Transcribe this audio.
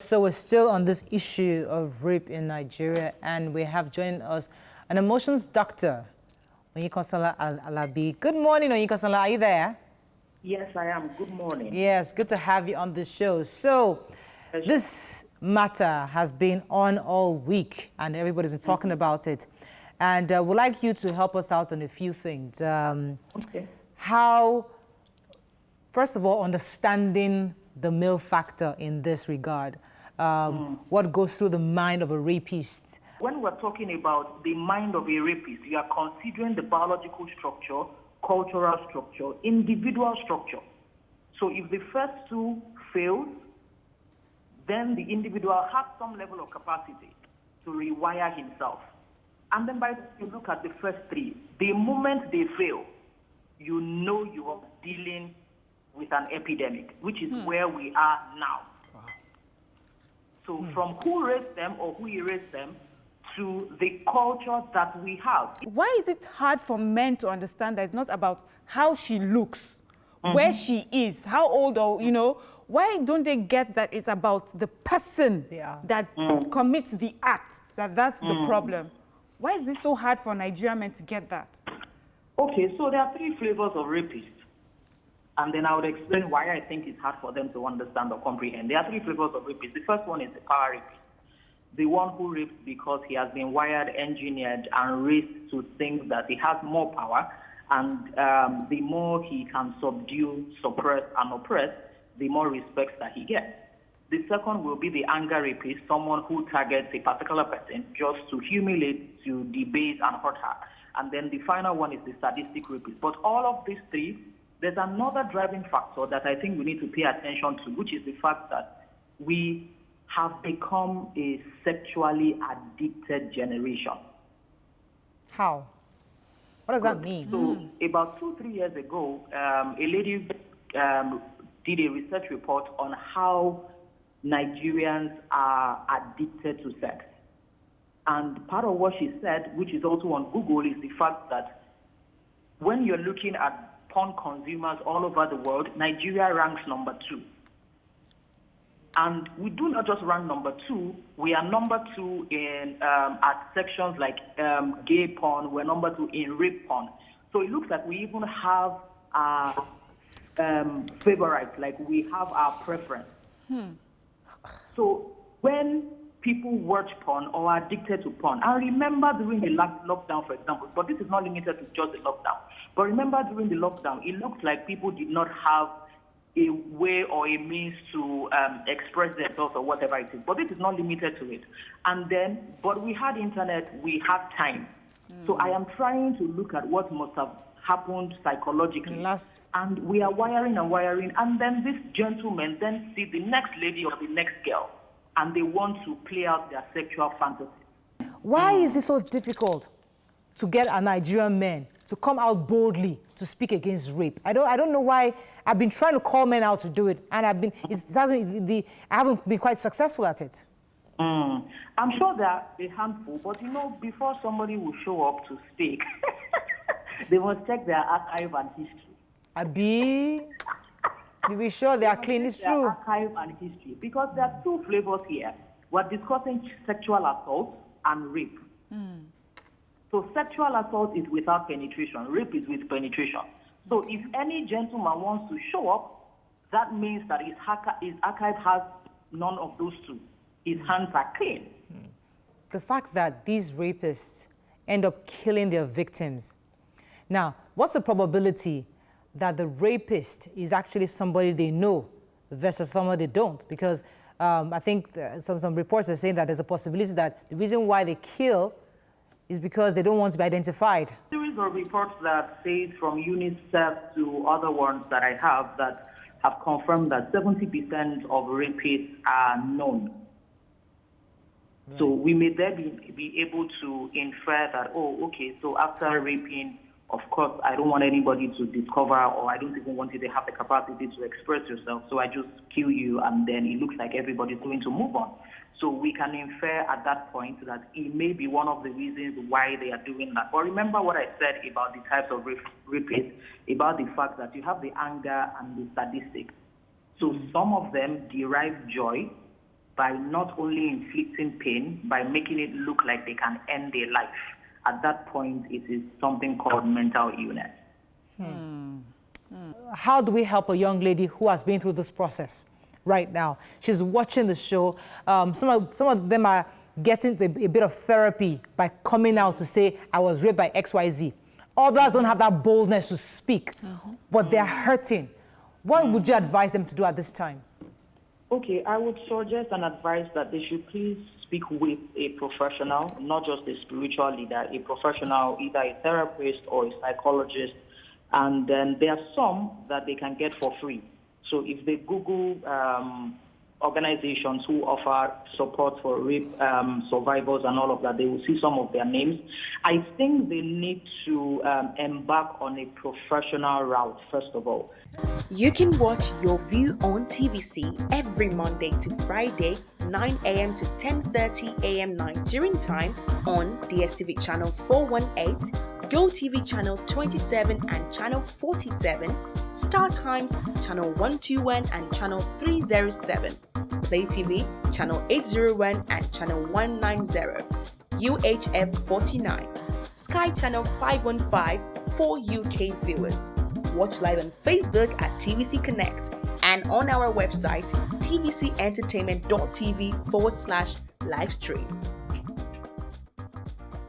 So we're still on this issue of rape in Nigeria, and we have joined us an emotions doctor, Oyinkansola Alabi. Good morning, Oyinkansola. Are you there? Yes, I am. Good morning. Yes, good to have you on the show. So this matter has been on all week, and everybody's been talking about it. And we'd like you to help us out on a few things. Okay. How, first of all, understanding the male factor in this regard. What goes through the mind of a rapist? When we're talking about the mind of a rapist, you are considering the biological structure, cultural structure, individual structure. So if the first two fail, then the individual has some level of capacity to rewire himself. And then by the time you look at the first three, the moment they fail, you know you are dealing with an epidemic, which is where we are now. Wow. So from who raised them or who erased them to the culture that we have. Why is it hard for men to understand that it's not about how she looks, where she is, how old, or, you know, why don't they get that it's about the person that commits the act, that's the problem? Why is this so hard for Nigerian men to get that? Okay, so there are three flavors of rapists. And then I would explain why I think it's hard for them to understand or comprehend. There are three flavors of rapists. The first one is the power rapist. The one who rapes because he has been wired, engineered, and raised to think that he has more power. And the more he can subdue, suppress, and oppress, the more respect that he gets. The second will be the anger rapist, someone who targets a particular person just to humiliate, to debase, and hurt her. And then the final one is the sadistic rapist. But all of these three, there's another driving factor that I think we need to pay attention to, which is the fact that we have become a sexually addicted generation. How? What does that mean? So about 2-3 years ago, a lady did a research report on how Nigerians are addicted to sex. And part of what she said, which is also on Google, is the fact that when you're looking at porn consumers all over the world, Nigeria ranks number 2. And we do not just rank number 2, we are number 2 in at sections like gay porn, we're number 2 in rape porn. So it looks like we even have our favorites, like we have our preference. So when people watch porn or are addicted to porn, I remember during the lockdown, for example, but this is not limited to just the lockdown, but remember during the lockdown, it looked like people did not have a way or a means to express themselves or whatever it is, but this is not limited to it. And then, but we had internet, we had time. So I am trying to look at what must have happened psychologically. And we are wiring, and then these gentlemen then see the next lady or the next girl, and they want to play out their sexual fantasy. Why is it so difficult to get a Nigerian men to come out boldly to speak against rape? I don't know why. I've been trying to call men out to do it, and I haven't been quite successful at it. I'm sure they're a handful, but you know, before somebody will show up to speak, they must check their archive and history. Abi, to be sure they are clean, it's true. Archive and history, because there are two flavors here. We're discussing sexual assault and rape. So sexual assault is without penetration, rape is with penetration. So if any gentleman wants to show up, that means that his archive has none of those two. His hands are clean. The fact that these rapists end up killing their victims. Now, what's the probability that the rapist is actually somebody they know versus someone they don't? Because I think some reports are saying that there's a possibility that the reason why they kill is because they don't want to be identified. There is a report that says from UNICEF to other ones that I have that have confirmed that 70% of rapists are known. Right. So we may then be able to infer that, oh, okay, so after raping, of course, I don't want anybody to discover, or I don't even want you to have the capacity to express yourself, so I just kill you, and then it looks like everybody's going to move on. So we can infer at that point that it may be one of the reasons why they are doing that. But remember what I said about the types of rapists, about the fact that you have the anger and the sadistic. So some of them derive joy by not only inflicting pain, by making it look like they can end their life. At that point, it is something called mental illness. How do we help a young lady who has been through this process right now? She's watching the show. Some of them are getting a bit of therapy by coming out to say, I was raped by XYZ. Others don't have that boldness to speak, but they're hurting. What would you advise them to do at this time? Okay, I would suggest and advise that they should please speak with a professional, not just a spiritual leader, a professional, either a therapist or a psychologist. And then there are some that they can get for free. So if they Google organizations who offer support for rape survivors and all of that, they will see some of their names. I think they need to embark on a professional route, first of all. You can watch Your View on TVC every Monday to Friday, 9 a.m. to 10:30 a.m. Nigerian time on DSTV channel 418, GOTV channel 27 and channel 47, StarTimes channel 121 and channel 307, Play TV channel 801 and channel 190, UHF 49, Sky channel 515 for UK viewers. Watch live on Facebook at TVC Connect and on our website tvcentertainment.tv/livestream.